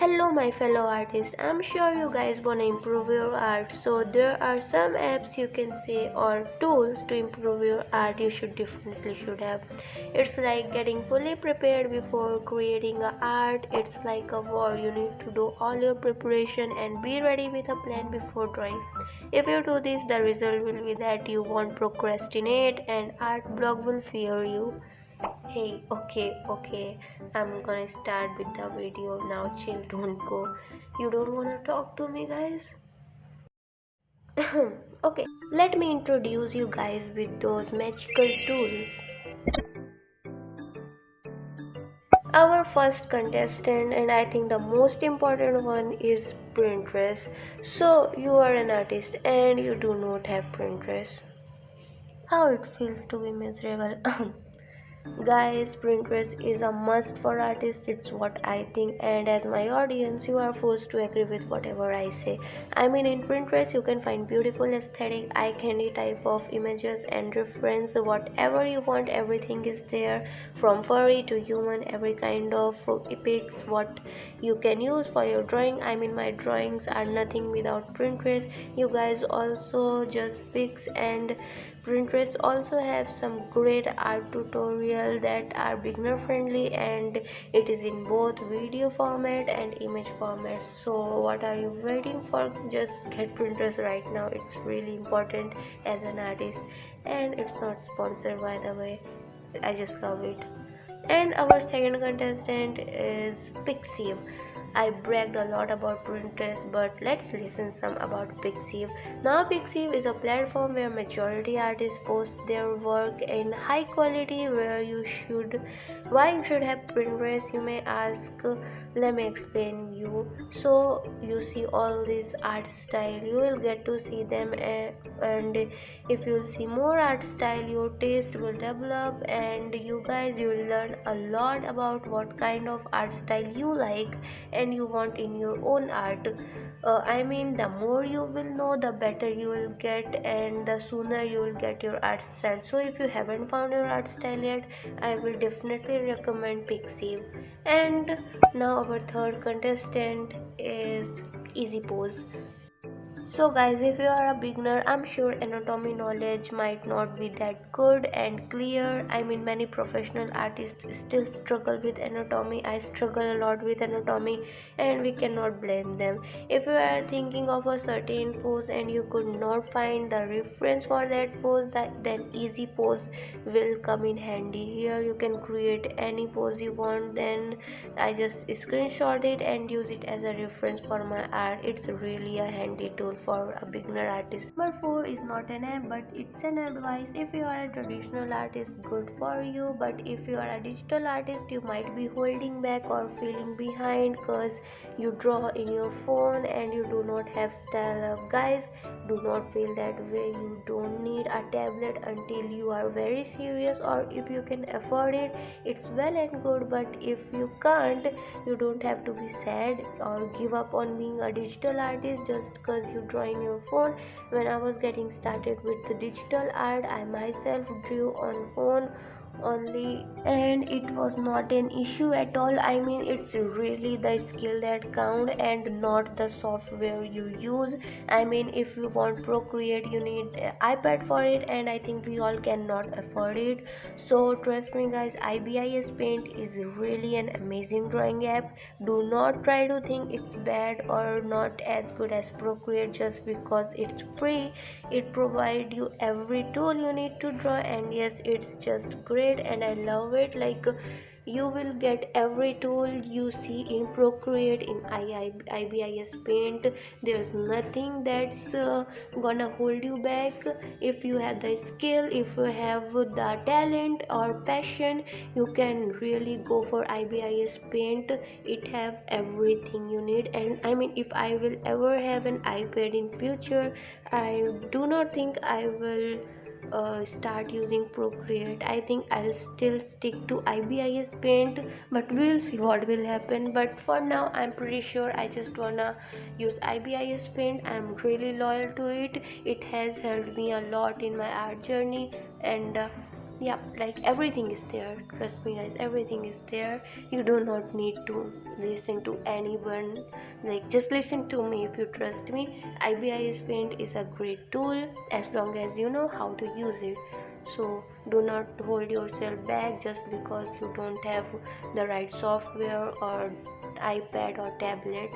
Hello, my fellow artists. I'm sure you guys wanna improve your art. So there are some apps you can say or tools to improve your art. You should definitely should have. It's like getting fully prepared before creating a art. It's like a war. You need to do all your preparation and be ready with a plan before drawing. If you do this, the result will be that you won't procrastinate and art block will fear you. Hey, okay, I'm gonna start with the video now. Chill, don't go. You don't wanna talk to me, guys? Okay, let me introduce you guys with those magical tools. Our first contestant, and I think the most important one, is printress. So, you are an artist and you do not have printress. How it feels to be miserable. Guys, Pinterest is a must for artists, it's what I think, and as my audience, you are forced to agree with whatever I say. I mean, in Pinterest, you can find beautiful, aesthetic, eye candy type of images and reference whatever you want. Everything is there, from furry to human, every kind of epics, what you can use for your drawing. I mean, my drawings are nothing without Pinterest. You guys also just pics, and Pinterest also have some great art tutorial that are beginner friendly, and it is in both video format and image format. So what are you waiting for? Just get Pinterest right now. It's really important as an artist, and it's not sponsored, by the way. I just love it. And our second contestant is Pixiv. I bragged a lot about Pinterest, but let's listen some about Pixiv. Now, Pixiv is a platform where majority artists post their work in high quality. Why you should have Pinterest? You may ask. Let me explain you. So you see all this art style, you will get to see them, and if you'll see more art style, your taste will develop, and you will learn a lot about what kind of art style you like and you want in your own art. I mean, the more you will know, the better you will get, and the sooner you will get your art style. So if you haven't found your art style yet, I will definitely recommend Pixiv. And now our third contestant is Easy Pose. So guys, if you are a beginner, I'm sure anatomy knowledge might not be that good and clear. I mean, many professional artists still struggle with anatomy. I struggle a lot with anatomy, and we cannot blame them. If you are thinking of a certain pose and you could not find the reference for that pose, then easy pose will come in handy. Here you can create any pose you want, then I just screenshot it and use it as a reference for my art. It's really a handy tool for a beginner artist. Number 4 is not an app, but it's an advice. If you are a traditional artist, good for you, but if you are a digital artist, you might be holding back or feeling behind because you draw in your phone and you do not have style up. Guys, do not feel that way. You don't need a tablet until you are very serious, or if you can afford it, it's well and good. But if you can't, you don't have to be sad or give up on being a digital artist just because you draw in your phone. When I was getting started with the digital art, I myself drew on phone only, and it was not an issue at all. I mean, it's really the skill that count and not the software you use. I mean, if you want Procreate, you need iPad for it, and I think we all cannot afford it. So trust me guys, Ibis Paint is really an amazing drawing app. Do not try to think it's bad or not as good as Procreate just because it's free. It provides you every tool you need to draw, and yes, it's just great and I love it. Like, you will get every tool you see in Procreate in Ibis Paint. There's nothing that's gonna hold you back. If you have the skill, if you have the talent or passion, you can really go for Ibis Paint. It have everything you need, and I mean, if I will ever have an iPad in future, I do not think I will start using Procreate. I think I'll still stick to Ibis Paint, but we'll see what will happen. But for now, I'm pretty sure I just wanna use Ibis Paint. I'm really loyal to it. It has helped me a lot in my art journey, and Yeah, like everything is there. Trust me, guys, everything is there. You do not need to listen to anyone. Like, just listen to me if you trust me. Ibis Paint is a great tool as long as you know how to use it. So, do not hold yourself back just because you don't have the right software or iPad or tablet.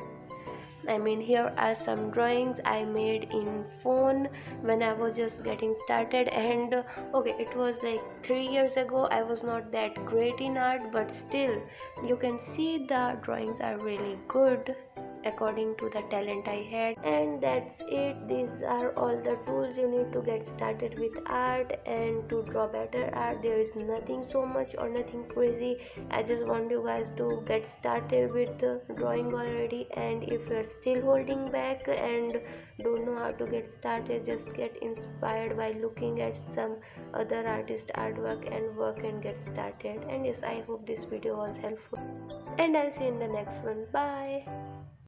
I mean, here are some drawings I made in phone when I was just getting started. And okay, it was like 3 years ago. I was not that great in art, but still you can see the drawings are really good according to the talent I had. And that's it. These are all the tools you need to get started with art and to draw better art. There is nothing so much or nothing crazy. I just want you guys to get started with drawing already, and if you're still holding back and don't know how to get started, just get inspired by looking at some other artist artwork and work and get started. And yes, I hope this video was helpful, and I'll see you in the next one. Bye.